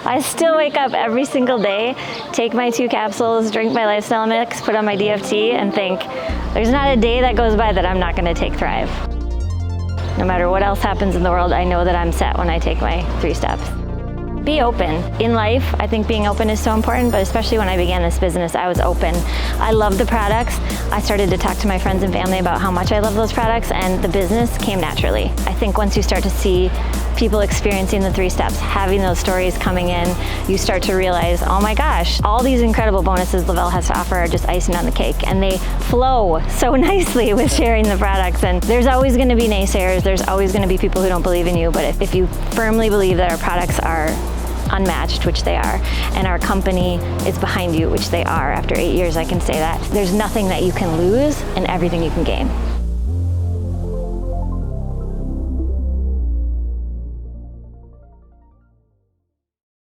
I still wake up every single day, take my 2 capsules, drink my lifestyle mix, put on my DFT, and think, there's not a day that goes by that I'm not gonna take Thrive. No matter what else happens in the world, I know that I'm set when I take my 3 steps. Be open. In life, I think being open is so important, but especially when I began this business, I was open. I love the products. I started to talk to my friends and family about how much I love those products, and the business came naturally. I think once you start to see people experiencing the 3 steps, having those stories coming in, you start to realize, oh my gosh, all these incredible bonuses Le-Vel has to offer are just icing on the cake, and they flow so nicely with sharing the products. And there's always gonna be naysayers, there's always gonna be people who don't believe in you, but if you firmly believe that our products are unmatched, which they are, and our company is behind you, which they are, after 8 years I can say that, there's nothing that you can lose and everything you can gain.